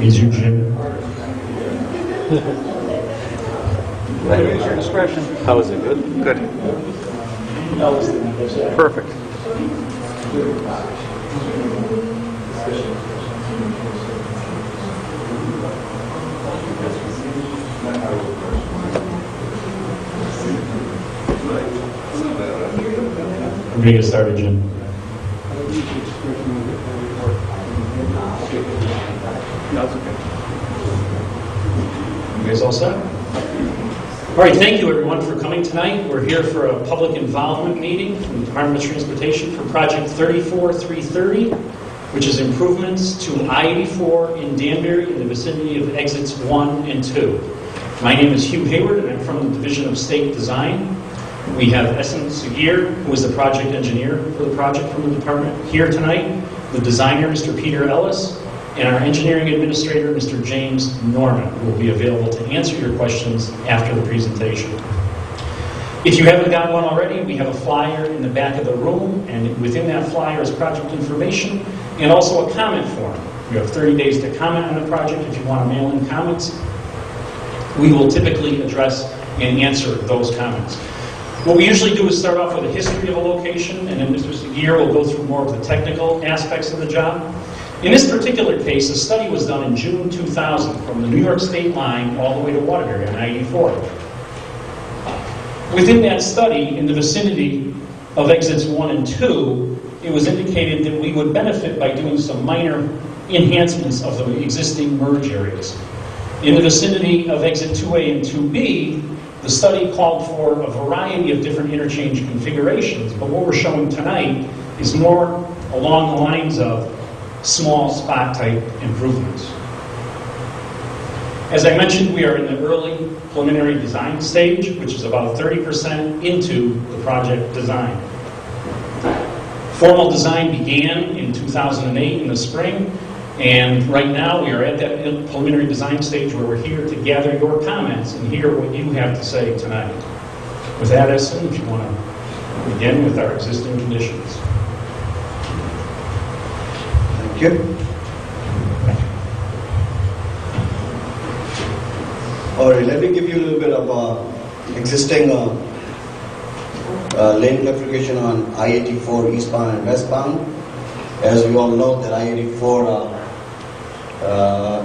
Is you, Jim? At your discretion. How is it? Good? Good. Perfect. We're going to get started, Jim. No, it's okay. You guys all set? All right, thank you everyone for coming tonight. We're here for a public involvement meeting from the Department of Transportation for Project 34330, which is improvements to I-84 in Danbury in the vicinity of exits 1 and 2. My name is Hugh Hayward, and I'm from the Division of State Design. We have Essen Seguir, who is the project engineer for the project from the department, here tonight. The designer, Mr. Peter Ellis, and our engineering administrator, Mr. James Norman, who will be available to answer your questions after the presentation. If you haven't got one already, we have a flyer in the back of the room, and within that flyer is project information and also a comment form. You have 30 days to comment on the project if you want to mail in comments. We will typically address and answer those comments. What we usually do is start off with a history of a location, and then Mr. Seguir will go through more of the technical aspects of the job. In this particular case, a study was done in June 2000 from the New York State line all the way to Waterbury on I-84. Within that study, in the vicinity of exits 1 and 2, it was indicated that we would benefit by doing some minor enhancements of the existing merge areas. In the vicinity of exit 2A and 2B, the study called for a variety of different interchange configurations, but what we're showing tonight is more along the lines of small spot type improvements. As I mentioned, we are in the early preliminary design stage, which is about 30% into the project design. Formal design began in 2008 in the spring, and right now we are at that preliminary design stage where we're here to gather your comments and hear what you have to say tonight. With that, Essen, if you want to begin with our existing conditions. Thank you. All right, let me give you a little bit of existing lane configuration on I-84 eastbound and westbound. As we all know, that I-84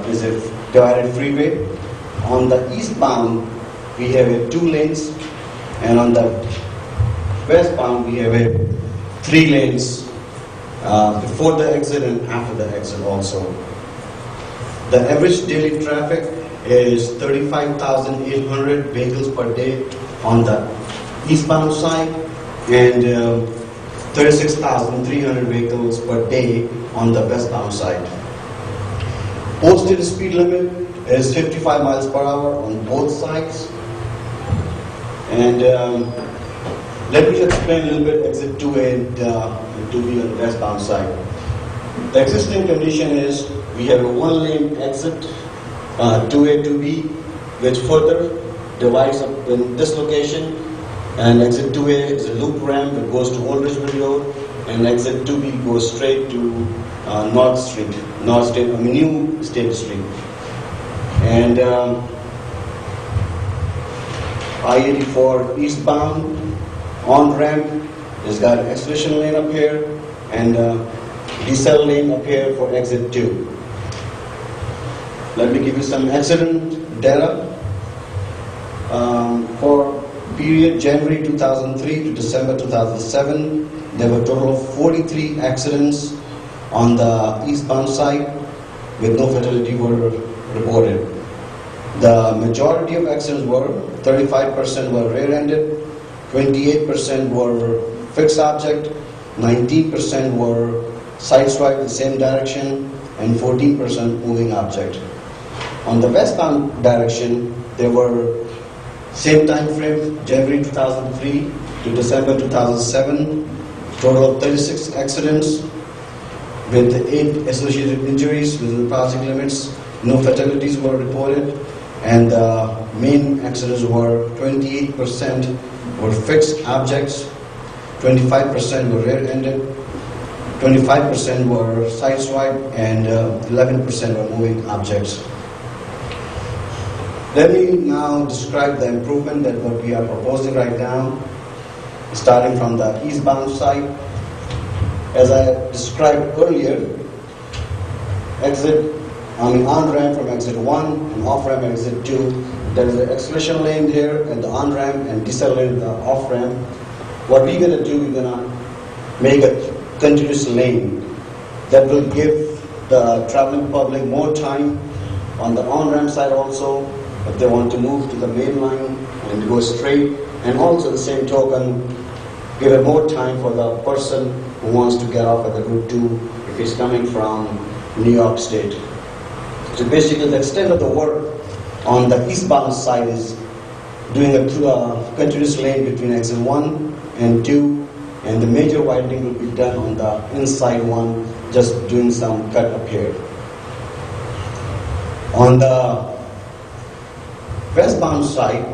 is a divided freeway. On the eastbound, we have 2 lanes, and on the westbound, we have 3 lanes before the exit and after the exit also. The average daily traffic is 35,800 vehicles per day on the eastbound side, and 36,300 vehicles per day on the westbound side. Posted speed limit is 55 miles per hour on both sides. And let me just explain a little bit exit 2A and 2B on the westbound side. The existing condition is we have a 1-lane exit, 2A, 2B, which further divides up in this location. And exit 2A is a loop ramp that goes to Old Richmond Road, and exit 2B goes straight to New State Street. And I-84 eastbound on ramp has got an acceleration lane up here and decel lane up here for exit 2. Let me give you some accident data. For period January 2003 to December 2007, there were a total of 43 accidents on the eastbound side with no fatality were reported. The majority of accidents were 35% were rear-ended, 28% were fixed object, 19% were sideswiped in the same direction, and 14% moving object. On the westbound direction, there were same time frame, January 2003 to December 2007, total of 36 accidents with 8 associated injuries within the passing limits. No fatalities were reported, and the main accidents were 28% were fixed objects, 25% were rear-ended, 25% were sideswiped, and 11% were moving objects. Let me now describe the improvement that what we are proposing right now, starting from the eastbound side. As I described earlier, on-ramp from exit 1 and off-ramp exit 2, there is an acceleration lane there at the on-ramp and deceleration at the off-ramp. What we're going to do, we're going to make a continuous lane that will give the traveling public more time on the on-ramp side also, if they want to move to the main line and go straight, and also the same token, give it more time for the person who wants to get off at the Route 2 if he's coming from New York State. So basically the extent of the work on the eastbound side is doing a continuous lane between exit 1 and 2, and the major widening will be done on the inside one, just doing some cut up here. On the westbound side,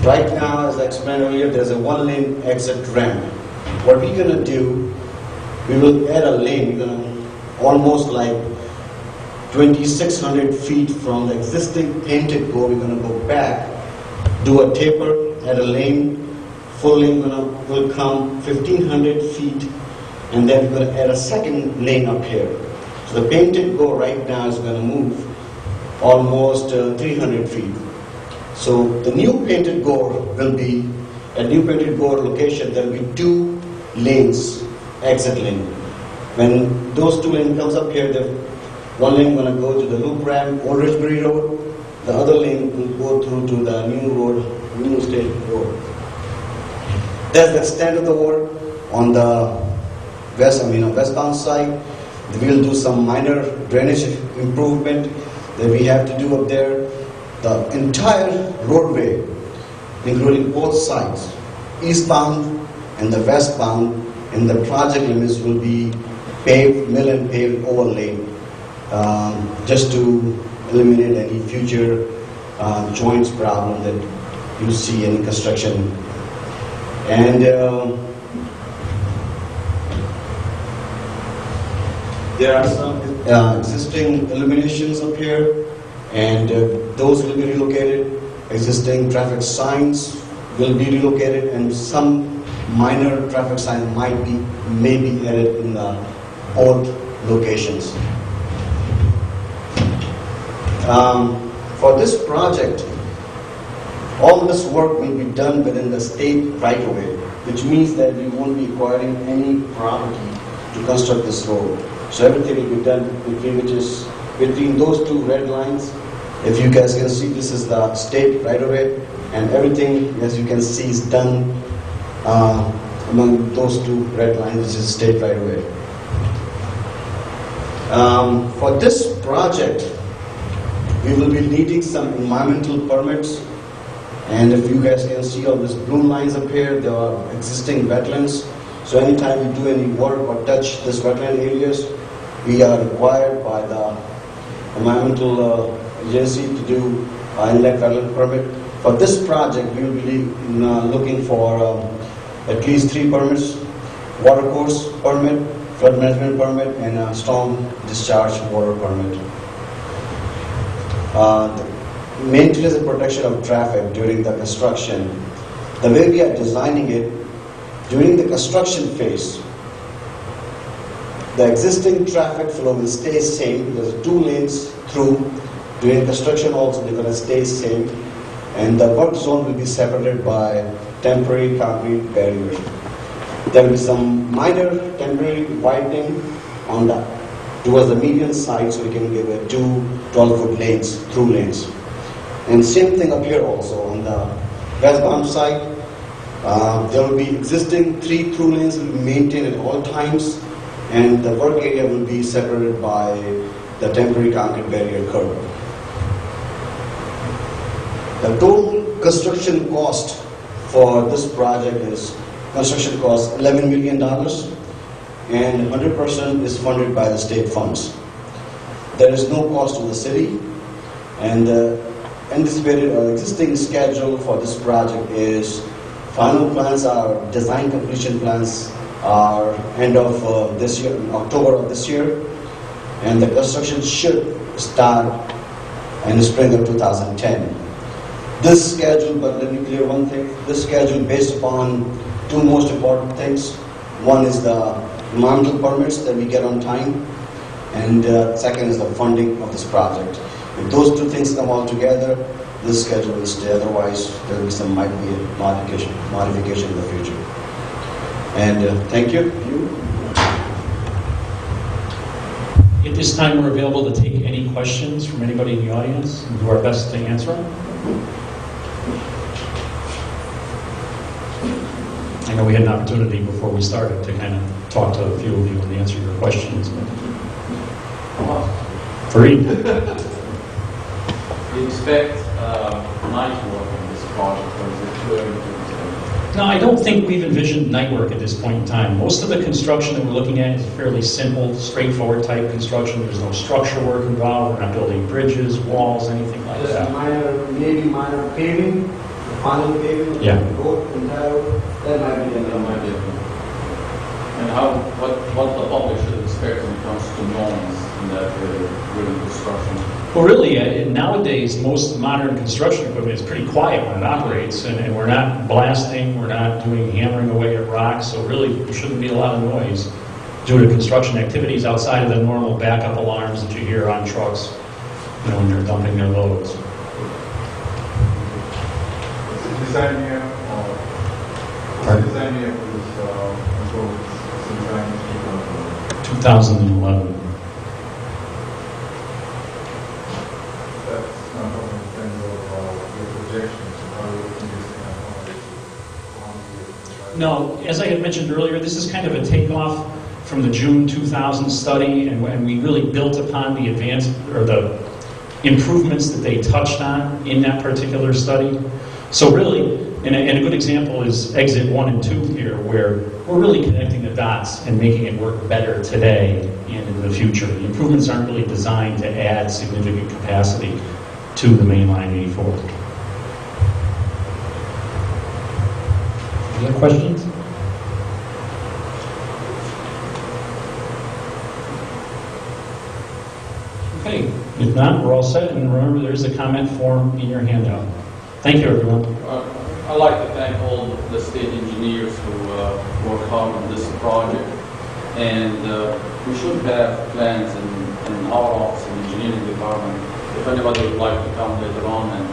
right now, as I explained earlier, there's a one-lane exit ramp. What we're going to do, we will add a lane. We're going to almost like 2,600 feet from the existing painted go. We're going to go back, do a taper, add a lane. Full lane will come 1,500 feet, and then we're going to add a second lane up here. So the painted go right now is going to move almost 300 feet. So the new painted gore will be, at new painted gore location, there will be 2 lanes, exit lane. When those 2 lanes comes up here, the one lane going to go to the loop ramp, Old Ridgebury Road. The other lane will go through to the new road, New State Road. That's the extent of the work on the westbound side. We will do some minor drainage improvement that we have to do up there. The entire roadway, including both sides, eastbound and the westbound, in the project limits will be paved, mill and paved overlay, just to eliminate any future joints problem that you see in construction. And there are some existing illuminations up here, and those will be relocated. Existing traffic signs will be relocated, and some minor traffic signs may be added in the old locations. For this project, all this work will be done within the state right-of-way, which means that we won't be acquiring any property to construct this road. So everything will be done between those 2 red lines. If you guys can see, this is the state right-of-way, and everything, as you can see, is done among those 2 red lines, which is state right-of-way. For this project, we will be needing some environmental permits. And if you guys can see all these blue lines up here, there are existing wetlands. So anytime we do any work or touch these wetland areas, we are required by the environmental agency to do inlet wetland permit. For this project, we will be looking for at least 3 permits: water course permit, flood management permit, and a storm discharge water permit. Maintenance and protection of traffic during the construction. The way we are designing it, during the construction phase, the existing traffic flow will stay same. There's 2 lanes through. During construction also, they're going to stay same. And the work zone will be separated by temporary concrete barriers. There will be some minor temporary widening on towards the median side, so we can give it 2 12-foot lanes, through lanes. And same thing up here also on the westbound side. There will be existing 3 through lanes will be maintained at all times, and the work area will be separated by the temporary concrete barrier curb. The total construction cost for this project is construction cost $11 million, and 100% is funded by the state funds. There is no cost to the city, and the anticipated or existing schedule for this project is final plans are design completion plans end of this year, in October of this year, and the construction should start in the spring of 2010. This schedule, but let me clear one thing, this schedule based upon two most important things. One is the environmental permits that we get on time, and second is the funding of this project. If those two things come all together, this schedule will stay. Otherwise, there will be might be a modification in the future. And thank you. At this time, we're available to take any questions from anybody in the audience and do our best to answer them. I know we had an opportunity before we started to kind of talk to a few of you and answer your questions. Fareed. Do you expect night work on this project, or is it too early to tell? No, I don't think we've envisioned night work at this point in time. Most of the construction that we're looking at is fairly simple, straightforward type construction. There's no structure work involved. We're not building bridges, walls, anything like Just that. maybe minor paving, final paving, Yeah. road, entire road, that might be That enough. might be it. And what the public should expect when it comes to noise in that during construction? Well, really, nowadays, most modern construction equipment is pretty quiet when it operates, and we're not blasting, we're not doing hammering away at rocks, so really, there shouldn't be a lot of noise due to construction activities outside of the normal backup alarms that you hear on trucks, when they're dumping their loads. Is the design here, or Pardon? the design here for this control sometime in 2011. That's not only in terms of your projections, how you're looking at this. No, as I had mentioned earlier, this is kind of a takeoff from the June 2000 study, and we really built upon the the improvements that they touched on in that particular study. So really, and a good example is exit 1 and 2 here, where we're really connecting the dots and making it work better today and in the future. The improvements aren't really designed to add significant capacity to the mainline 84. Other questions? Okay, if not, we're all set, and remember there's a comment form in your handout. Thank you, everyone. I'd like to thank all the state engineers who worked hard on this project. And we should have plans in our office, in the engineering department. If anybody would like to come later on, and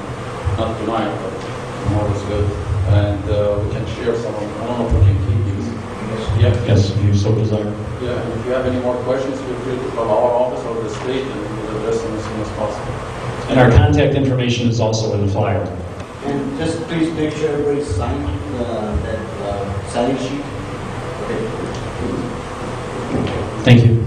not tonight, but tomorrow is good. And we can share some of them. I don't know if we can keep these. Yeah. Yes, if you so desire. Yeah, and if you have any more questions, feel free to call our office or the state, and we'll address them as soon as possible. And our contact information is also in the flyer. And just please make sure everybody sign that sign sheet. Okay. Thank you.